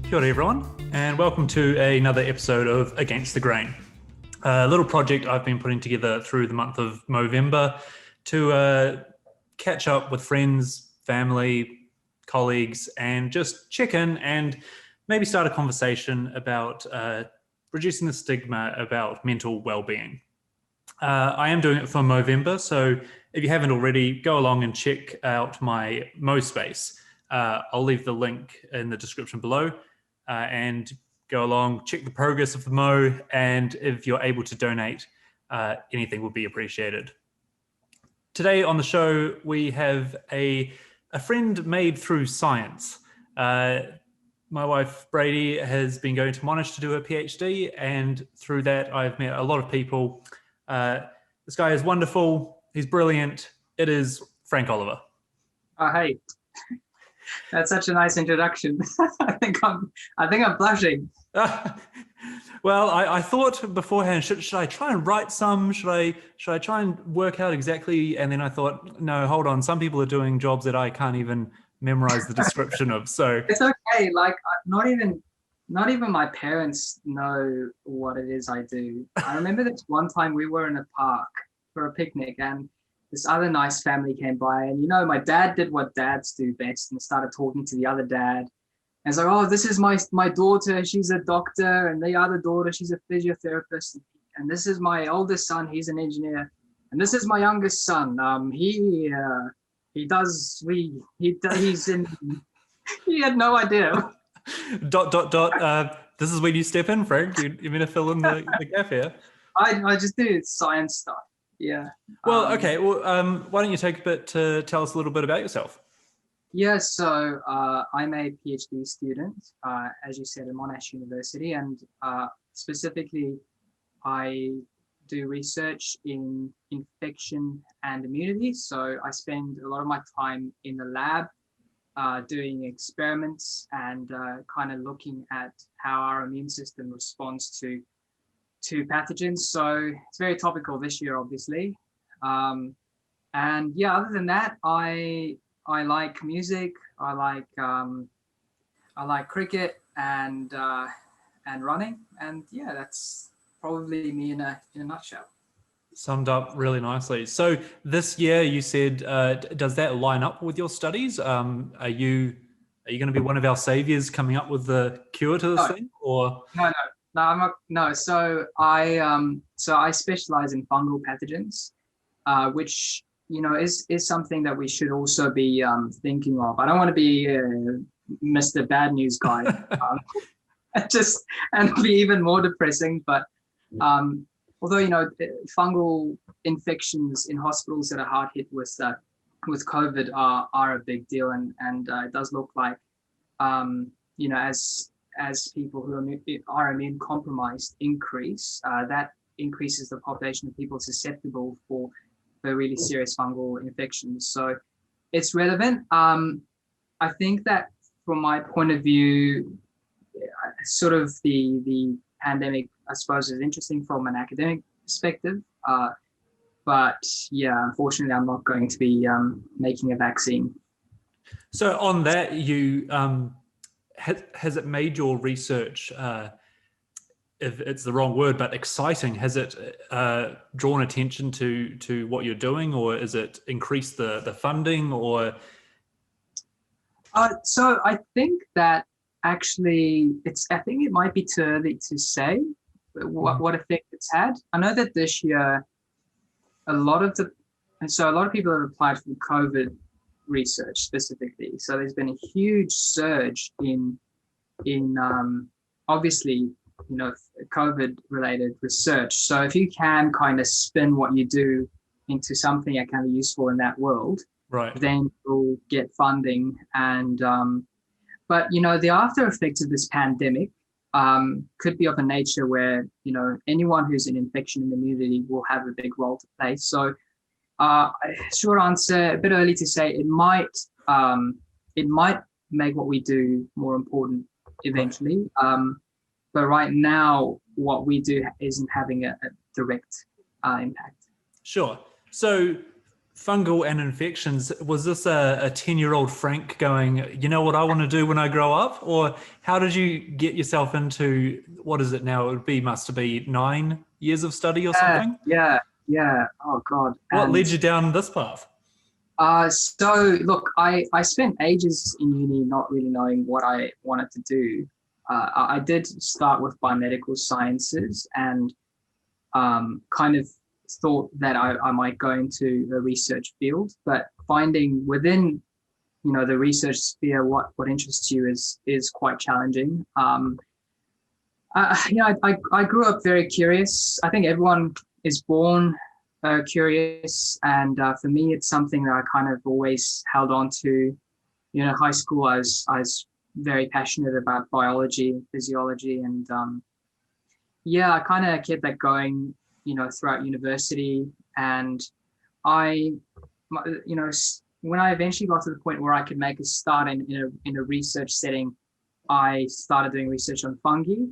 Kia ora everyone, and welcome to another episode of Against the Grain, a little project I've been putting together through the month of Movember to catch up with friends, family, colleagues, and just check in and maybe start a conversation about reducing the stigma about mental well-being. I am doing it for Movember, so if you haven't already, go along and check out my Mo space. I'll leave the link in the description below. And go along, check the progress of the Mo, and if you're able to donate, anything would be appreciated. Today on the show, we have a friend made through science. My wife, Brady, has been going to Monash to do her PhD, and through that, I've met a lot of people. This guy is wonderful. He's brilliant. It is Frank Oliver. Hey. That's such a nice introduction. I think I'm blushing. Well, I thought beforehand, should I try and write some? Should I try and work out exactly? And then I thought, no, hold on. Some people are doing jobs that I can't even memorize the description of. So it's okay. Like not even my parents know what it is I do. I remember this one time we were in a park for a picnic, and this other nice family came by, and my dad did what dads do best and started talking to the other dad. And it's like, oh, this is my daughter, she's a doctor, and the other daughter, she's a physiotherapist, and this is my oldest son, he's an engineer, and this is my youngest son. He had no idea. ... This is when you step in, Frank. You're going to fill in the gap here. I just do science stuff. Yeah. Well, okay. Well, why don't you take a bit to tell us a little bit about yourself? Yeah, so I'm a PhD student, as you said, at Monash University, and specifically, I do research in infection and immunity. So I spend a lot of my time in the lab doing experiments and kind of looking at how our immune system responds to pathogens. So it's very topical this year, obviously. And yeah, other than that, I like music. I like cricket and running. And yeah, that's probably me in a nutshell. Summed up really nicely. So this year, you said, does that line up with your studies? Are you going to be one of our saviors coming up with the cure to this thing, or No, I'm not. No, so I specialize in fungal pathogens, which is something that we should also be thinking of. I don't want to be Mr. Bad News guy, and be even more depressing. But although fungal infections in hospitals that are hard hit with COVID are a big deal, and it does look like as people who are immune compromised increase, that increases the population of people susceptible for really serious fungal infections. So it's relevant. I think that from my point of view, sort of the pandemic, I suppose, is interesting from an academic perspective. But yeah, unfortunately, I'm not going to be making a vaccine. So on that, you... Has it made your research, if it's the wrong word, but exciting? Has it drawn attention to what you're doing, or is it increased the funding, or? So I think that actually I think it might be too early to say what effect it's had. I know that this year, a lot of people have applied for COVID research specifically. So there's been a huge surge in obviously COVID related research. So if you can kind of spin what you do into something that can be useful in that world, right, then you'll get funding. And but the after effects of this pandemic could be of a nature where anyone who's in infection and immunity will have a big role to play. So short answer, a bit early to say. It might make what we do more important eventually. Right. But right now, what we do isn't having a direct impact. Sure. So fungal and infections, was this a 10-year-old Frank going, you know what I want to do when I grow up? Or how did you get yourself into, what is it now? It would be, must be 9 years of study or Yeah, something? yeah. Oh God. What And led you down this path? so look, I spent ages in uni not really knowing what I wanted to do. I did start with biomedical sciences and kind of thought that I might go into a research field, but finding within the research sphere what interests you is quite challenging. I grew up very curious. I think everyone is born curious, and for me, it's something that I kind of always held on to. High school, I was very passionate about biology, physiology, and yeah, I kind of kept that going, throughout university. And I, when I eventually got to the point where I could make a start in a research setting, I started doing research on fungi.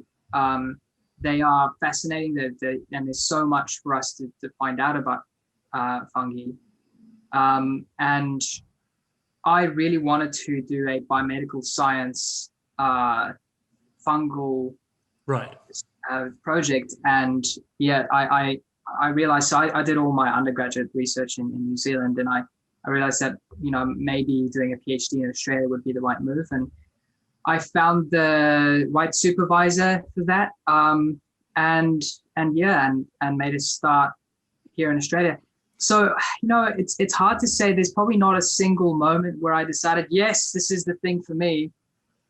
They are fascinating, and there's so much for us to find out about fungi. And I really wanted to do a biomedical science fungal Right. project. And yeah, I realized, so I did all my undergraduate research in New Zealand, and I realized that maybe doing a PhD in Australia would be the right move. And I found the right supervisor for that, and made a start here in Australia. So it's hard to say. There's probably not a single moment where I decided, yes, this is the thing for me.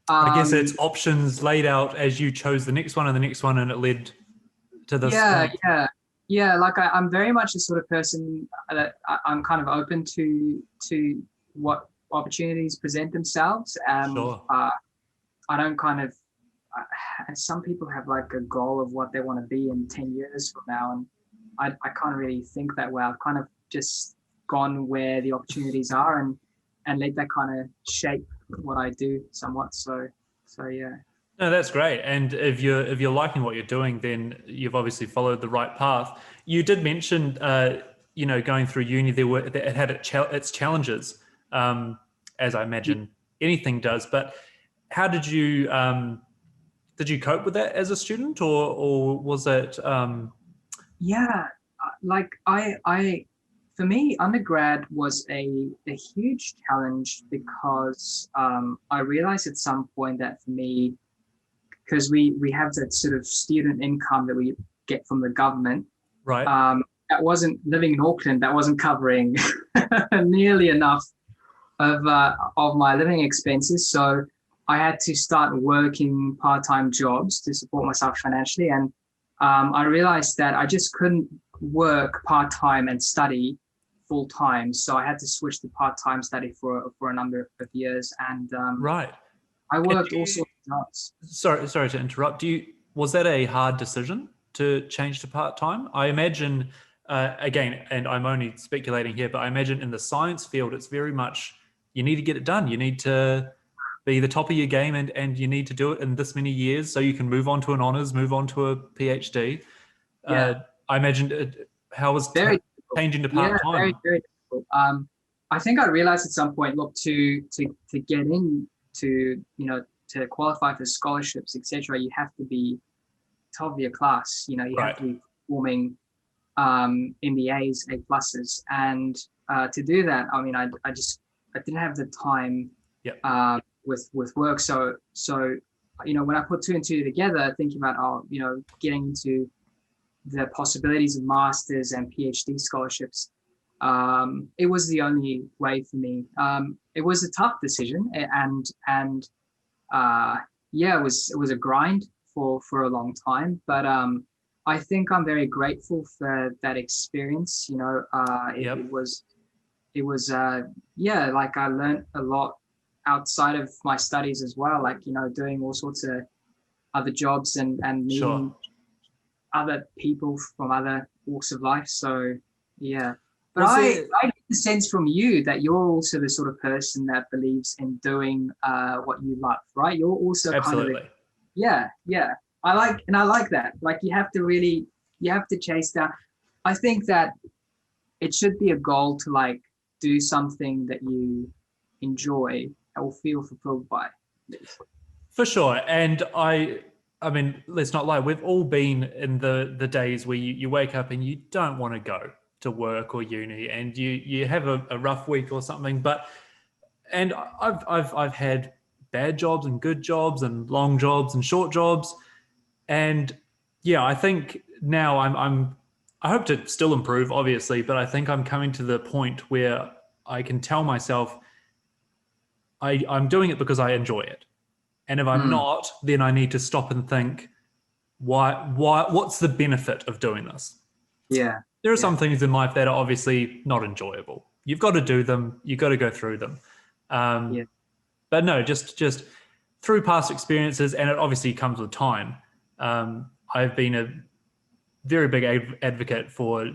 I guess it's options laid out as you chose the next one and the next one, and it led to this. Yeah. Like I'm very much the sort of person that I'm kind of open to what opportunities present themselves, and Sure. I don't kind of. Some people have like a goal of what they want to be in 10 years from now, and I can't really think that way. I've kind of just gone where the opportunities are and let that kind of shape what I do somewhat. So yeah. No, that's great. And if you're liking what you're doing, then you've obviously followed the right path. You did mention, going through uni, it had its challenges, as I imagine anything does. But how did you cope with that as a student, or was it? Yeah, like for me, undergrad was a huge challenge because I realized at some point that for me, because we have that sort of student income that we get from the government, Right. that wasn't, living in Auckland, that wasn't covering nearly enough of my living expenses. So I had to start working part-time jobs to support myself financially, and I realized that I just couldn't work part-time and study full-time. So I had to switch to part-time study for a number of years, and Right. I worked all sorts of jobs. Sorry to interrupt. Was that a hard decision to change to part-time? I imagine, again, and I'm only speculating here, but I imagine in the science field, it's very much, you need to get it done. You need to be the top of your game, and you need to do it in this many years so you can move on to an honors, move on to a PhD. Yeah, I imagine how was very changing to yeah, part-time? very difficult. I think I realized at some point, look, to get in to qualify for scholarships, etc., you have to be top of your class. You have Right. to be performing MBAs, A pluses, and to do that, I mean, I didn't have the time Yep. with work. So when I put two and two together, thinking about getting into the possibilities of masters and PhD scholarships, it was the only way for me. It was a tough decision, and it was a grind for a long time, but I think I'm very grateful for that experience. Yep. It was like I learned a lot outside of my studies as well, like doing all sorts of other jobs and meeting Sure. other people from other walks of life. So yeah, but Was I there get the sense from you that you're also the sort of person that believes in doing what you love, right? You're also kind of absolutely. yeah. I like that. Like you have to chase down. I think that it should be a goal to like do something that you enjoy or feel fulfilled by this. For sure. And I mean, let's not lie, we've all been in the days where you wake up and you don't want to go to work or uni, and you have a rough week or something. And I've had bad jobs and good jobs and long jobs and short jobs. And yeah, I think now I hope to still improve, obviously, but I think I'm coming to the point where I can tell myself I'm doing it because I enjoy it. And if I'm not, then I need to stop and think, what's the benefit of doing this? Yeah. There are Yeah. some things in life that are obviously not enjoyable. You've got to do them. You've got to go through them. Yeah. But no, just through past experiences, and it obviously comes with time. I've been a very big advocate for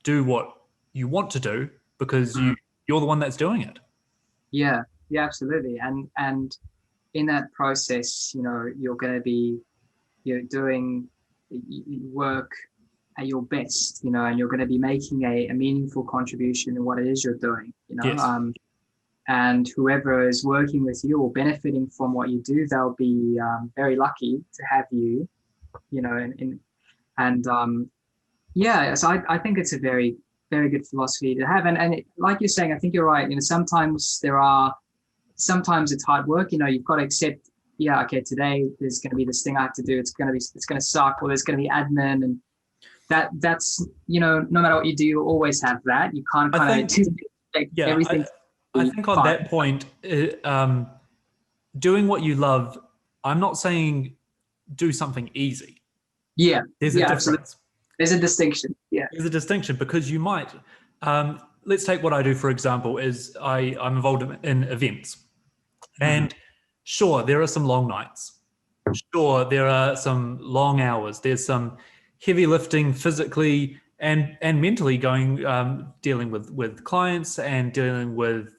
do what you want to do because you're the one that's doing it. Yeah. Yeah, absolutely. And in that process, you're doing work at your best, and you're going to be making a meaningful contribution in what it is you're doing, Yes. And whoever is working with you or benefiting from what you do, they'll be very lucky to have you, yeah. So I think it's a very, very good philosophy to have. And like you're saying, I think you're right. Sometimes it's hard work. You've got to accept, yeah, okay, today there's going to be this thing I have to do. It's going to suck, or there's going to be admin, and that's no matter what you do, you always have that. You can't everything. I think on that point, doing what you love, I'm not saying do something easy. Yeah, there's a difference. Absolutely. There's a distinction. Yeah, there's a distinction because you might. Let's take what I do, for example, is I'm involved in events. And sure, there are some long nights. Sure, there are some long hours. There's some heavy lifting physically and mentally going, dealing with clients and dealing with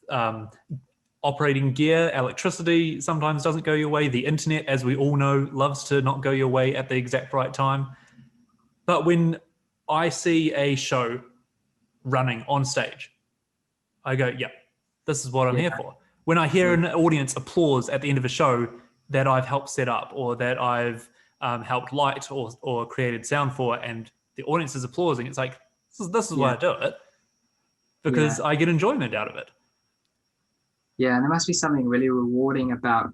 operating gear. Electricity sometimes doesn't go your way. The internet, as we all know, loves to not go your way at the exact right time. But when I see a show running on stage, I go, yeah, this is what I'm here for. When I hear an audience applause at the end of a show that I've helped set up or that I've helped light or created sound for, and the audience is applauding, it's like, this is why I do it, because I get enjoyment out of it. Yeah, and there must be something really rewarding about,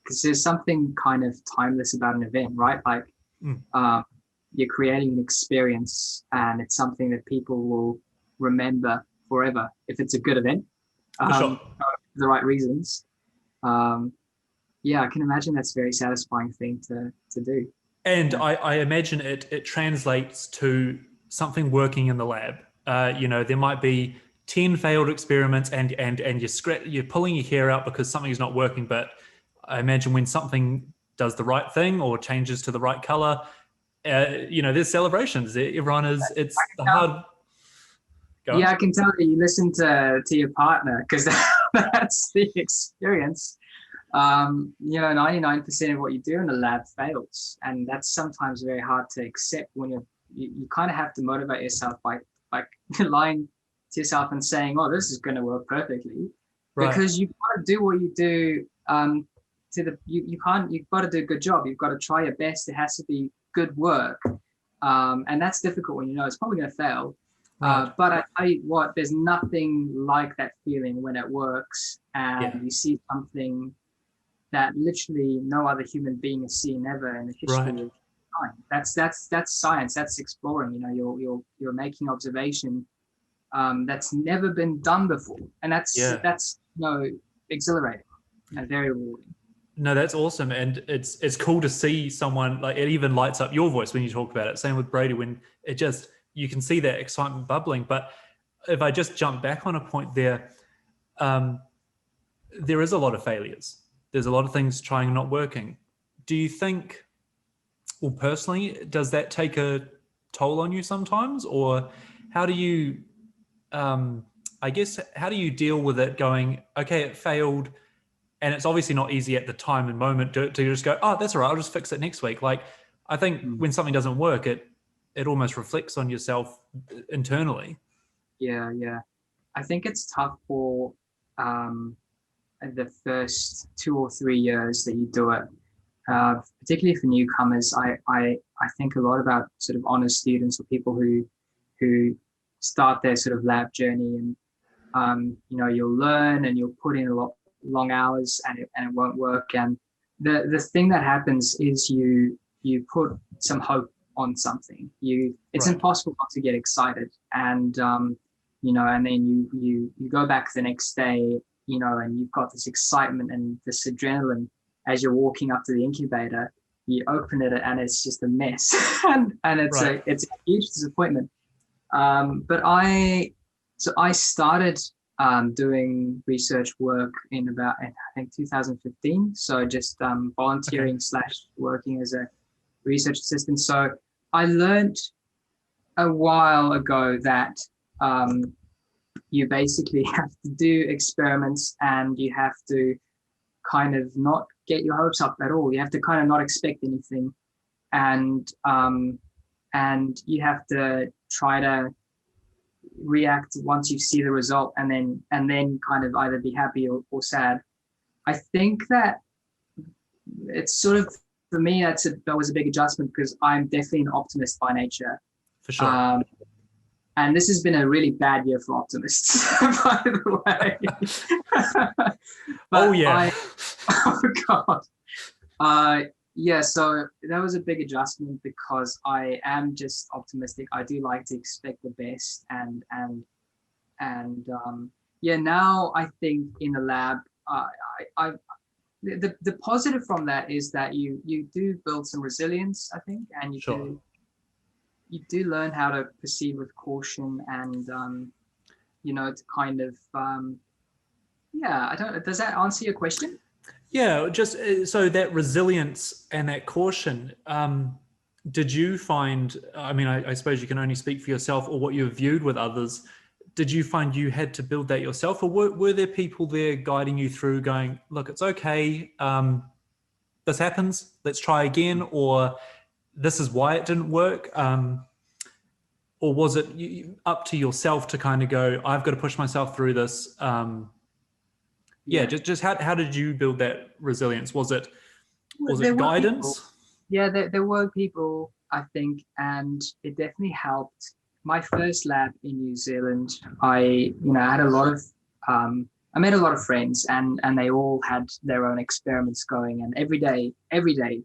because there's something kind of timeless about an event, right? Like you're creating an experience, and it's something that people will remember forever if it's a good event. For sure. For the right reasons. Yeah, I can imagine that's a very satisfying thing to do. And I imagine it translates to something working in the lab. There might be 10 failed experiments and you're pulling your hair out because something's not working. But I imagine when something does the right thing or changes to the right color, there's celebrations. Everyone is, it's the hard. Yeah, I can tell that you listen to your partner, because that's the experience. 99% of what you do in the lab fails, and that's sometimes very hard to accept when you kind of have to motivate yourself by lying to yourself and saying, oh, this is going to work perfectly, because you've got to do what you do. You've got to do a good job. You've got to try your best. It has to be good work, and that's difficult when it's probably going to fail. But I tell you what, there's nothing like that feeling when it works and you see something that literally no other human being has seen ever in the history of time. That's science. That's exploring. You're making observation that's never been done before, and that's exhilarating and very rewarding. No, that's awesome, and it's cool to see someone, like, it even lights up your voice when you talk about it. Same with Brady, when it just, you can see that excitement bubbling. But if I just jump back on a point there, there is a lot of failures. There's a lot of things trying and not working. Do you think, well, personally, does that take a toll on you sometimes? Or how do you, how do you deal with it going, okay, it failed, and it's obviously not easy at the time and moment to just go, oh, that's all right, I'll just fix it next week. Like, I think when something doesn't work, it almost reflects on yourself internally. Yeah. I think it's tough for um, the first 2 or 3 years that you do it, particularly for newcomers. I think a lot about sort of honor students or people who start their sort of lab journey, and you'll learn and you'll put in a lot long hours, and it won't work. And the thing that happens is you put some hope on something. It's Right. impossible not to get excited, and and then you go back the next day, and you've got this excitement and this adrenaline as you're walking up to the incubator. You open it and it's just a mess, and Right. it's a huge disappointment. But I started doing research work in about, I think, 2015. So just Okay. volunteering slash working as a research assistant. So I learned a while ago that you basically have to do experiments, and you have to kind of not get your hopes up at all. You have to kind of not expect anything, and you have to try to react once you see the result, and then kind of either be happy or sad. I think that it's sort of, for me, that was a big adjustment, because I'm definitely an optimist by nature. For sure. Um, and this has been a really bad year for optimists, by the way. Oh but yeah. oh God. Yeah, so that was a big adjustment, because I am just optimistic. I do like to expect the best, and yeah. Now I think in the lab, I the positive from that is that you do build some resilience, I think, and Sure. you do learn how to proceed with caution, and to kind of yeah. I don't. Does that answer your question? Yeah, just so that resilience and that caution. Did you find? I mean, I suppose you can only speak for yourself or what you've viewed with others. Did you find you had to build that yourself, or were there people there guiding you through, going, "Look, it's okay. This happens. Let's try again," or "This is why it didn't work." Or was it up to yourself to kind of go, "I've got to push myself through this"? Yeah, Yeah. just how did you build that resilience? Well, Was there it were people. guidance? Yeah, there were people, I think, and it definitely helped. My first lab in New Zealand, I had a lot of, I made a lot of friends, and they all had their own experiments going, and every day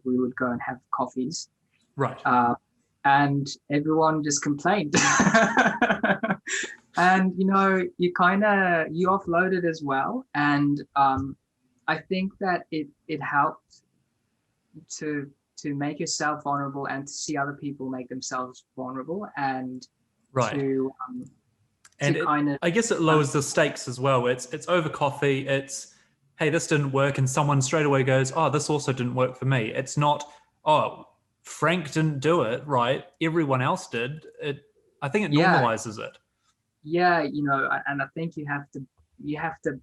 we would go and have coffees, Right. uh, and everyone just complained. And you offload it as well, and I think that it helped to make yourself vulnerable, and to see other people make themselves vulnerable, and Right. to And kind of I guess it um, lowers the stakes as well. It's over coffee. It's, hey, this didn't work, and someone straight away goes, oh, this also didn't work for me. It's not, oh, Frank didn't do it right. Everyone else did. I think it yeah, normalizes it. yeah, and I think you have to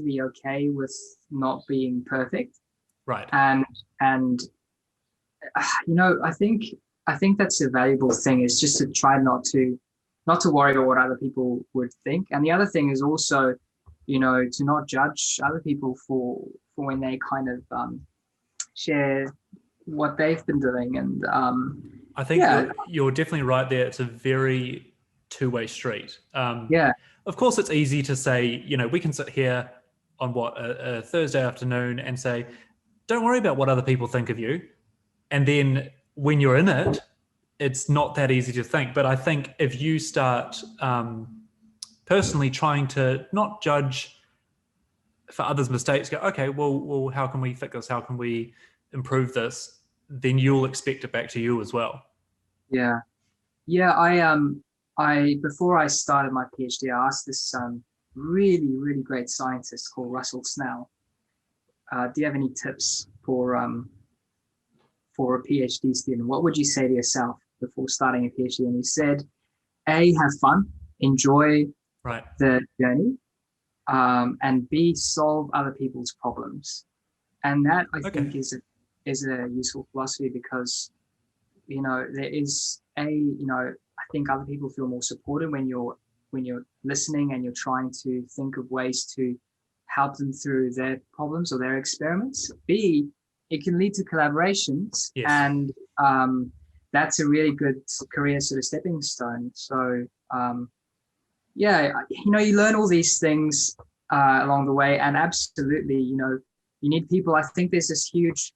be okay with not being perfect, Right. and I think that's a valuable thing, is just to try not to worry about what other people would think. And the other thing is also, to not judge other people for when they kind of share what they've been doing. And I think yeah, you're definitely right there. It's a very two-way street. yeah, Of course, it's easy to say, we can sit here on a Thursday afternoon and say, don't worry about what other people think of you. And then when you're in it, it's not that easy to think. But I think if you start personally trying to not judge for others' mistakes, go, okay, well, how can we fix this? How can we improve this? Then you'll expect it back to you as well. yeah, yeah. I before I started my PhD, I asked this really really great scientist called Russell Snell. Do you have any tips for a PhD student? What would you say to yourself before starting a PhD? And he said, A, have fun, enjoy Right. the journey, and B, solve other people's problems. And that, I Okay. think, is a useful philosophy, because there is I think other people feel more supported when you're you're listening and you're trying to think of ways to help them through their problems or their experiments. B, it can lead to collaborations, Yes. and that's a really good career sort of stepping stone. So yeah, you learn all these things along the way, and absolutely, you need people. I think there's this huge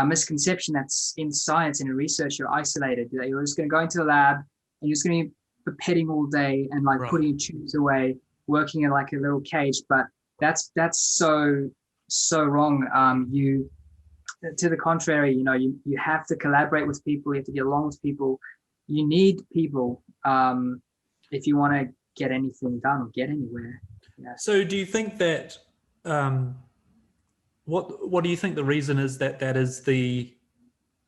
misconception that's in science and in research, you're isolated, that you're just going to go into the lab and you're just going to be pipetting all day and like Right. putting tubes away, working in like a little cage. But that's so wrong. You, to the contrary, you have to collaborate with people, you have to get along with people, you need people if you want to get anything done or get anywhere. Yeah. So do you think that what do you think the reason is that is the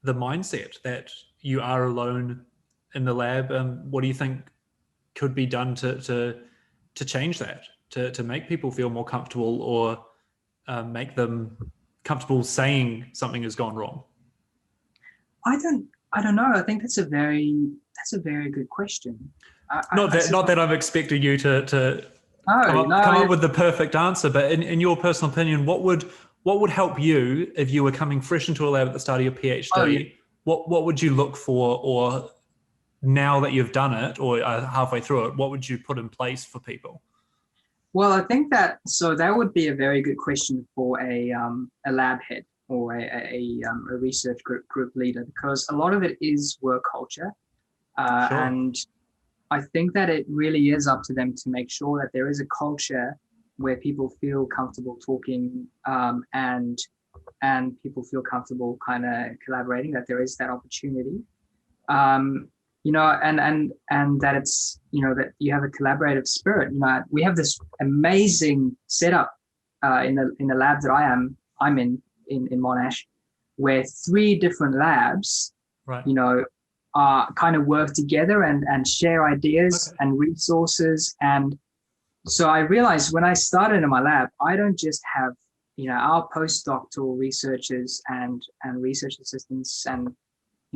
mindset, that you are alone in the lab? What do you think could be done to change that, to make people feel more comfortable, or make them comfortable saying something has gone wrong? I don't know. I think that's a very good question. Not that I'm expecting you to come up with the perfect answer, but in your personal opinion, what would help you if you were coming fresh into a lab at the start of your PhD? Oh, yeah. What would you look for, or now that you've done it or are halfway through it, what would you put in place for people? Well, I think that would be a very good question for a lab head or a research group leader, because a lot of it is work culture, Sure. and I think that it really is up to them to make sure that there is a culture where people feel comfortable talking, and people feel comfortable kind of collaborating, that there is that opportunity, and that it's, that you have a collaborative spirit. We have this amazing setup in the lab that I'm in Monash, where 3 different labs, Right. kind of work together and share ideas and resources. And so I realized when I started in my lab, I don't just have, our postdoctoral researchers and research assistants and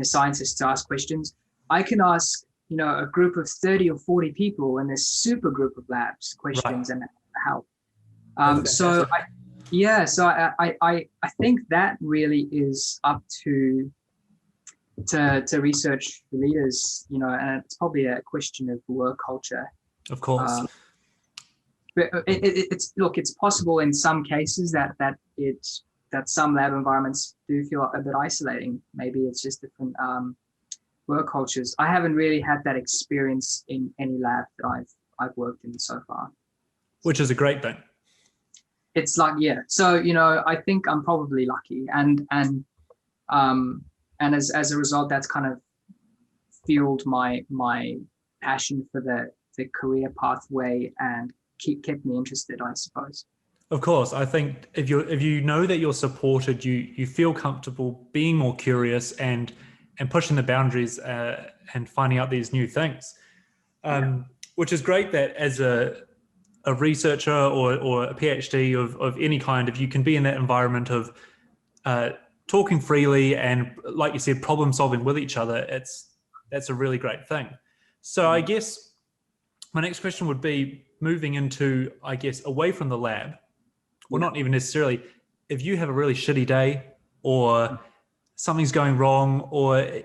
scientists to ask questions. I can ask, a group of 30 or 40 people in this super group of labs questions, right, and help. So I think that really is up to research leaders, and it's probably a question of work culture. Of course. But it's possible in some cases that some lab environments do feel a bit isolating. Maybe it's just different work cultures. I haven't really had that experience in any lab that I've worked in so far. Which is a great thing. It's like, yeah. So, I think I'm probably lucky, and as a result, that's kind of fueled my passion for the career pathway and kept me interested, I suppose. Of course, I think if you know that you're supported, you feel comfortable being more curious and pushing the boundaries and finding out these new things, which is great. That as a researcher or a PhD of any kind, if you can be in that environment of talking freely and, like you said, problem solving with each other, that's a really great thing. So I guess my next question would be moving into, I guess, away from the lab. Well, not even necessarily. If you have a really shitty day, or something's going wrong, or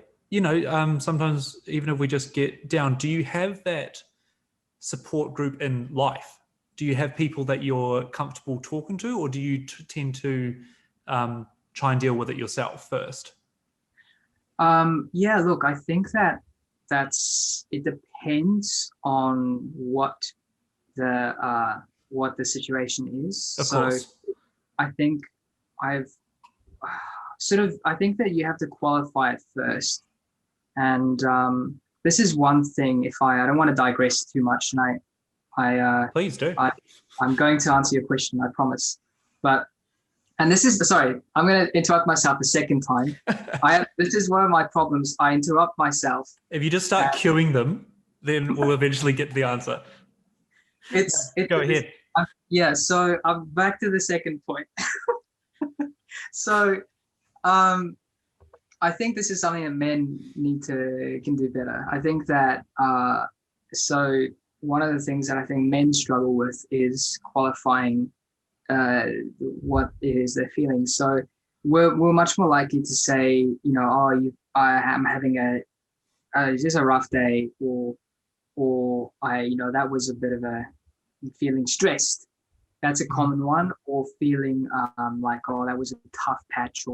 sometimes even if we just get down, do you have that support group in life? Do you have people that you're comfortable talking to, or do you tend to try and deal with it yourself first? Look, I think it depends on what the situation is. Of course. I think I think that you have to qualify it first. And this is one thing, I don't want to digress too much, and please do. I'm going to answer your question, I promise. And this is, sorry, I'm going to interrupt myself a second time. This is one of my problems. I interrupt myself. If you just start cueing them, then we'll eventually get to the answer. Go ahead. So I'm back to the second point. So I think this is something that men can do better. I think that, so one of the things that I think men struggle with is qualifying what it is they're feeling. So we're much more likely to say, I am having just a rough day, or that was a bit of a feeling stressed. That's a common one, or feeling like, oh, that was a tough patch,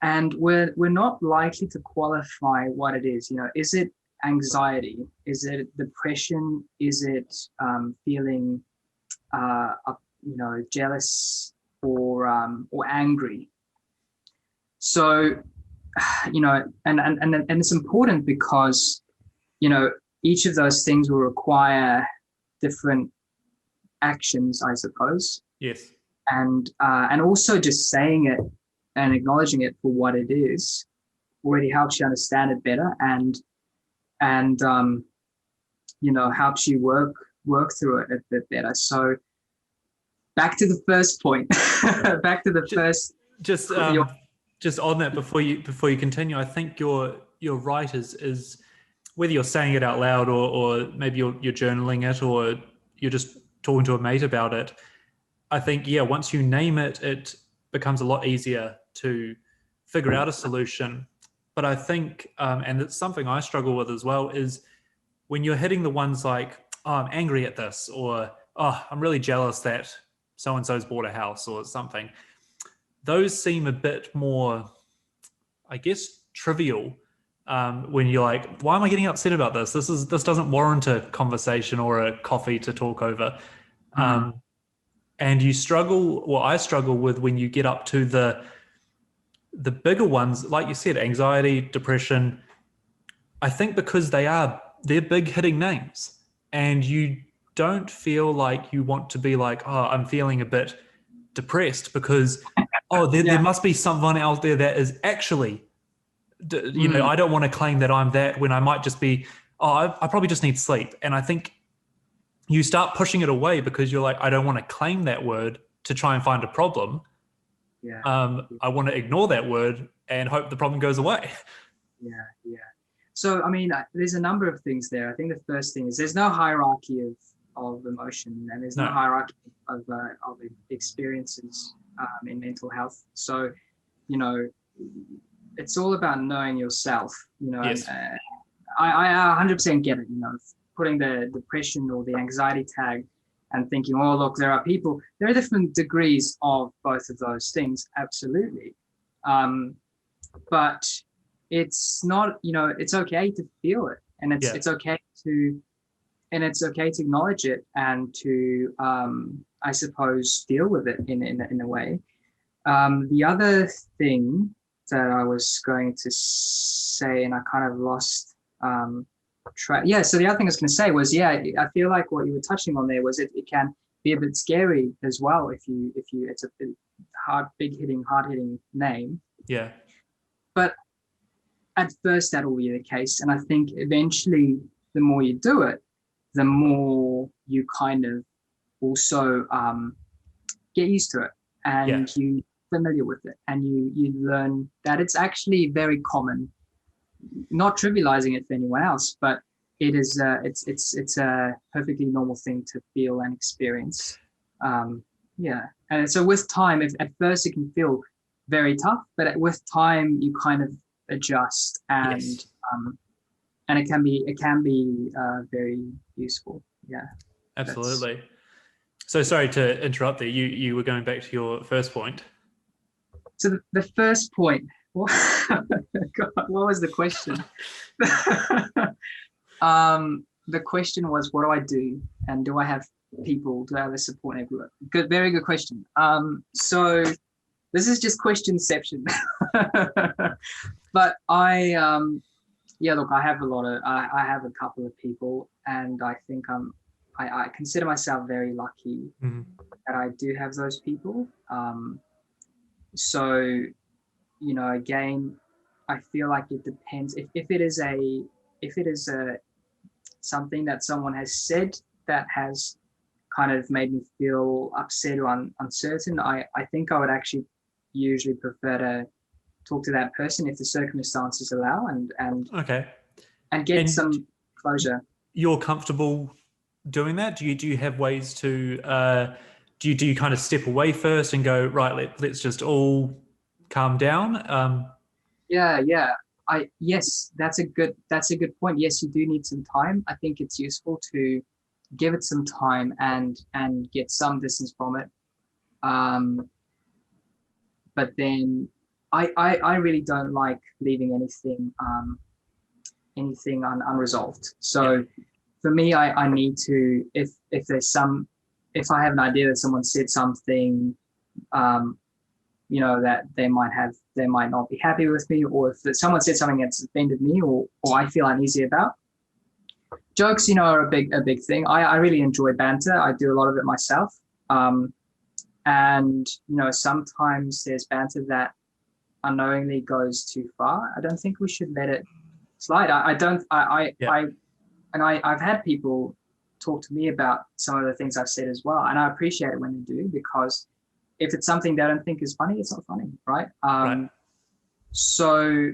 and we're not likely to qualify what it is. Is it anxiety? Is it depression? Is it feeling jealous or angry? So, and it's important because, each of those things will require different actions, I suppose. Yes. And also just saying it and acknowledging it for what it is already helps you understand it better, and helps you work through it a bit better. So back to the first point. Back to the first. Just on that before you continue, I think you're right. Is whether you're saying it out loud or maybe you're journaling it or you're just talking to a mate about it. I think once you name it, it becomes a lot easier to figure out a solution. But I think, and it's something I struggle with as well, is when you're hitting the ones like, oh, I'm angry at this, or oh, I'm really jealous that so-and-so's bought a house or something. Those seem a bit more, I guess, trivial. When you're like, why am I getting upset about this? This doesn't warrant a conversation or a coffee to talk over. And you struggle, well, I struggle with when you get up to the bigger ones, like you said, anxiety, depression. I think because they're big hitting names, and you don't feel like you want to be like, oh, I'm feeling a bit depressed because, oh, there must be someone out there that is actually, I don't want to claim that I'm that when I might just be, oh, I probably just need sleep. And I think you start pushing it away because you're like, I don't want to claim that word to try and find a problem. Yeah. I want to ignore that word and hope the problem goes away. Yeah. So, I mean, there's a number of things there. I think the first thing is there's no hierarchy of emotion, and there's no hierarchy of experiences in mental health. So, it's all about knowing yourself, Yes. and, I 100% get it, putting the depression or the anxiety tag and thinking, oh, look, there are different degrees of both of those things. Absolutely. But it's not, it's okay to feel it, and it's okay to acknowledge it and to, I suppose, deal with it in a way. The other thing that I was going to say, and I kind of lost track. Yeah. So the other thing I was going to say was, I feel like what you were touching on there was it can be a bit scary as well if you it's a hard hitting name. Yeah. But at first that will be the case, and I think eventually the more you do it, the more you kind of also get used to it, and you familiar with it, and you learn that it's actually very common. Not trivializing it for anyone else, but it is it's a perfectly normal thing to feel and experience. And so with time, at first it can feel very tough, but with time you kind of adjust, and and it can be very useful. Yeah, absolutely. So sorry to interrupt there. You were going back to your first point. So the first point. God, what was the question? The question was, what do I do, and do I have people? Do I have a support network? Good, very good question. So this is just questionception. But look, I have I have a couple of people, and I think I consider myself very lucky that I do have those people. So, again, I feel like it depends. If it is a something that someone has said that has kind of made me feel upset or uncertain, I think I would actually usually prefer to talk to that person if the circumstances allow, and get some closure. You're comfortable doing that? Do you have ways to do you kind of step away first and go, right, let's just all calm down? Yeah. Yes, that's a good point. Yes, you do need some time. I think it's useful to give it some time and get some distance from it. Um, but then I really don't like leaving anything unresolved. Yeah. So for me, I need to, if I have an idea that someone said something, um, that they might not be happy with me, or if someone said something that's offended me, or I feel uneasy about. Jokes, are a big thing. I really enjoy banter. I do a lot of it myself. And sometimes there's banter that unknowingly goes too far. I don't think we should let it slide. I don't. Yeah. I've had people talk to me about some of the things I've said as well, and I appreciate it when they do, because if it's something they don't think is funny, it's not funny, right? Right. So,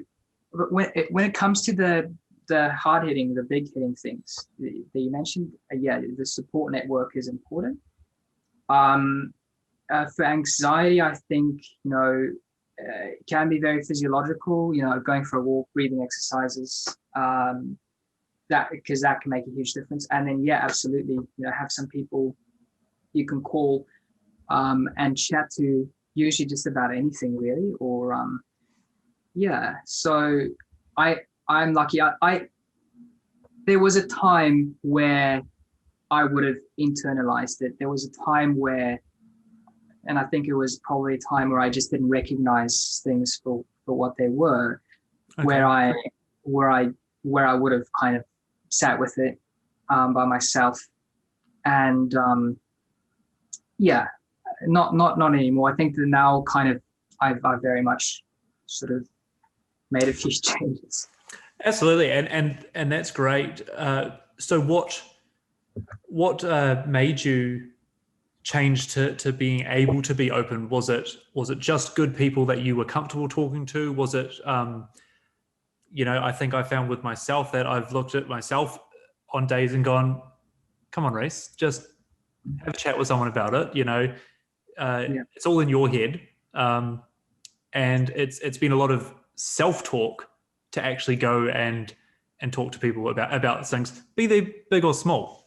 but when it comes to the hard hitting, the big hitting things that you mentioned, yeah, the support network is important. For anxiety, I think it can be very physiological. Going for a walk, breathing exercises, because that can make a huge difference. And then yeah, absolutely, have some people you can call and chat to, usually just about anything really. Or yeah, so I'm lucky. I there was a time where I would have internalized it. There was a time where, and I think it was probably a time where I just didn't recognize things for what they were, Okay. where I would have kind of sat with it by myself, and yeah, not anymore. I think that now kind of I've very much sort of made a few changes. Absolutely, and that's great. So what made you change to being able to be open? Was it just good people that you were comfortable talking to? Was it I think I found with myself that I've looked at myself on days and gone, come on, Reese, just have a chat with someone about it. Yeah. It's all in your head, and it's been a lot of self-talk to actually go and talk to people about things, be they big or small.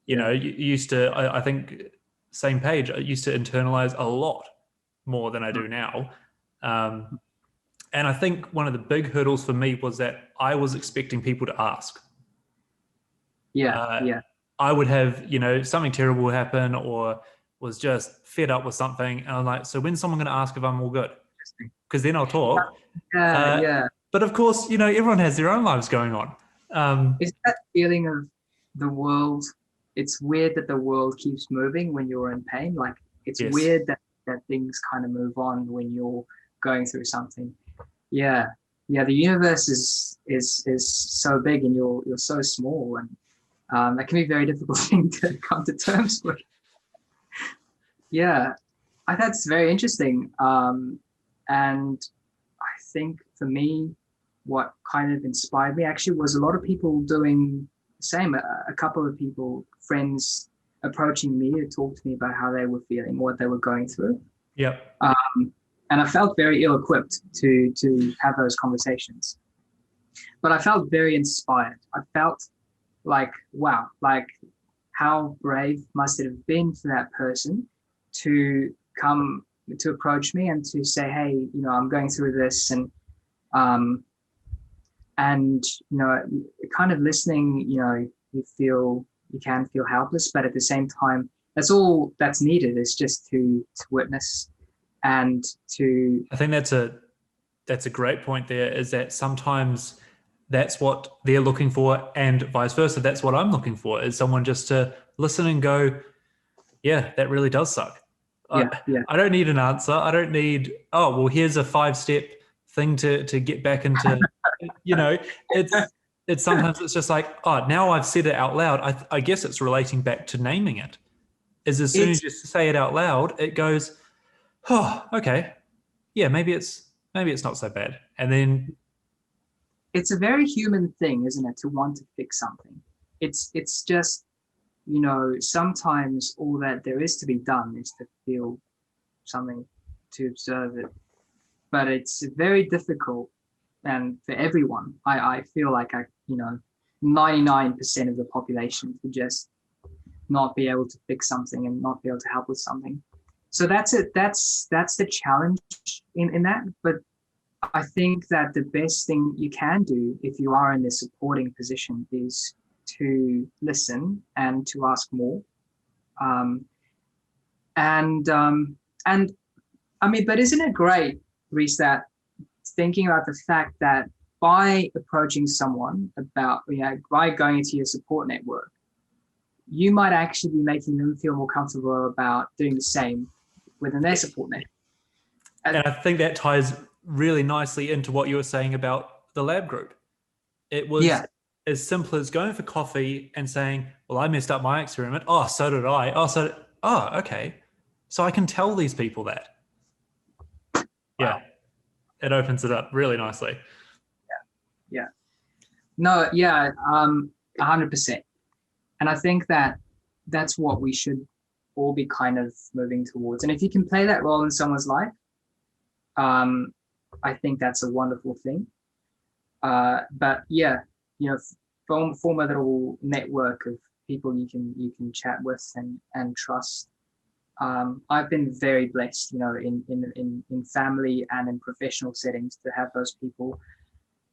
You used to, I think, same page, I used to internalize a lot more than I do now. And I think one of the big hurdles for me was that I was expecting people to ask. Yeah. I would have, something terrible would happen, or was just fed up with something. And I'm like, so when's someone going to ask if I'm all good? Because then I'll talk. Yeah. But of course, everyone has their own lives going on. Is that feeling of the world? It's weird that the world keeps moving when you're in pain. Like it's Yes. weird that things kind of move on when you're going through something. Yeah. The universe is so big and you're so small, and that can be a very difficult thing to come to terms with. Yeah, I think that's very interesting. And I think for me, what kind of inspired me actually was a lot of people doing the same. A couple of people, friends, approaching me to talk to me about how they were feeling, what they were going through. Yep. And I felt very ill-equipped to have those conversations. But I felt very inspired. I felt like, wow, like how brave must it have been for that person to come to approach me and to say, hey, I'm going through this, and kind of listening, you can feel helpless, but at the same time, that's all that's needed is just to witness and to. I think that's a great point there, is that sometimes that's what they're looking for, and vice versa. That's what I'm looking for, is someone just to listen and go, yeah, that really does suck. Yeah. I don't need an answer. I don't need, oh, well, here's a 5-step thing to get back into, it's sometimes it's just like, oh, now I've said it out loud. I guess it's relating back to naming it. Is as soon as you say it out loud, it goes, oh, okay. Yeah, maybe it's not so bad. And then it's a very human thing, isn't it, to want to fix something. It's just sometimes all that there is to be done is to feel something, to observe it. But it's very difficult, and for everyone, I feel like 99% of the population could just not be able to fix something and not be able to help with something. So that's it. That's the challenge in that. But I think that the best thing you can do if you are in this supporting position is to listen and to ask more. And I mean, but isn't it great, Reese, that thinking about the fact that by approaching someone about, by going into your support network, you might actually be making them feel more comfortable about doing the same within their support network. And I think that ties really nicely into what you were saying about the lab group. It was as simple as going for coffee and saying, well, I messed up my experiment. Oh, so did I. Okay. So I can tell these people that. Wow. Yeah. It opens it up really nicely. Yeah. No, yeah, 100%. And I think that that's what we should all be kind of moving towards. And if you can play that role in someone's life, I think that's a wonderful thing. But yeah, form a little network of people you can chat with and trust. I've been very blessed, in family and in professional settings to have those people.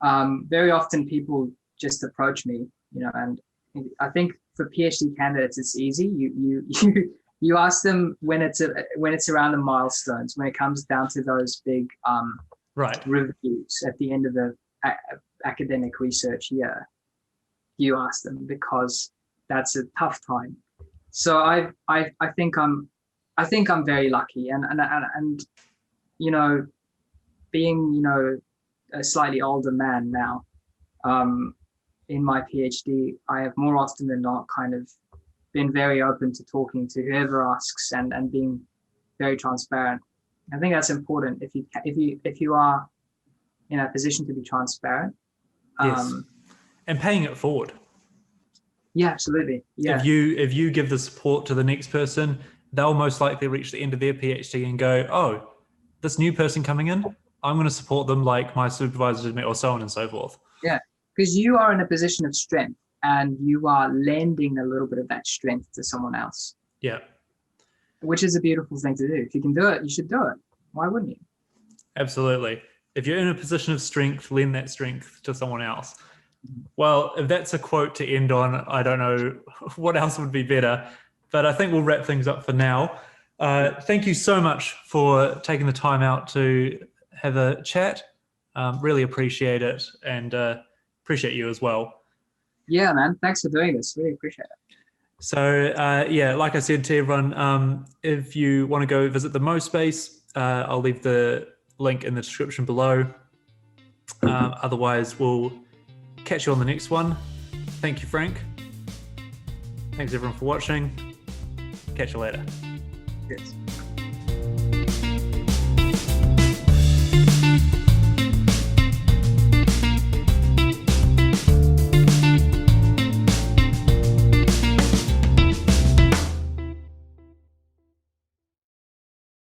Very often people just approach me, and I think for PhD candidates it's easy. You ask them when it's around the milestones, when it comes down to those big reviews at the end of the academic research year. You ask them because that's a tough time. So I think I'm very lucky, and being a slightly older man now, in my PhD, I have more often than not kind of been very open to talking to whoever asks and being very transparent. I think that's important if you are in a position to be transparent. Yes. And paying it forward. Yeah, absolutely. Yeah. If you give the support to the next person, they'll most likely reach the end of their PhD and go, oh, this new person coming in, I'm going to support them like my supervisor did me, or so on and so forth. Yeah, because you are in a position of strength and you are lending a little bit of that strength to someone else. Yeah. Which is a beautiful thing to do. If you can do it, you should do it. Why wouldn't you? Absolutely. If you're in a position of strength, lend that strength to someone else. Well, if that's a quote to end on, I don't know what else would be better, but I think we'll wrap things up for now. Thank you so much for taking the time out to have a chat. Really appreciate it, and appreciate you as well. Yeah, man. Thanks for doing this. Really appreciate it. So, like I said to everyone, if you want to go visit the Mo space, I'll leave the link in the description below. Otherwise, we'll catch you on the next one. Thank you, Frank. Thanks, everyone, for watching. Catch you later. Yes.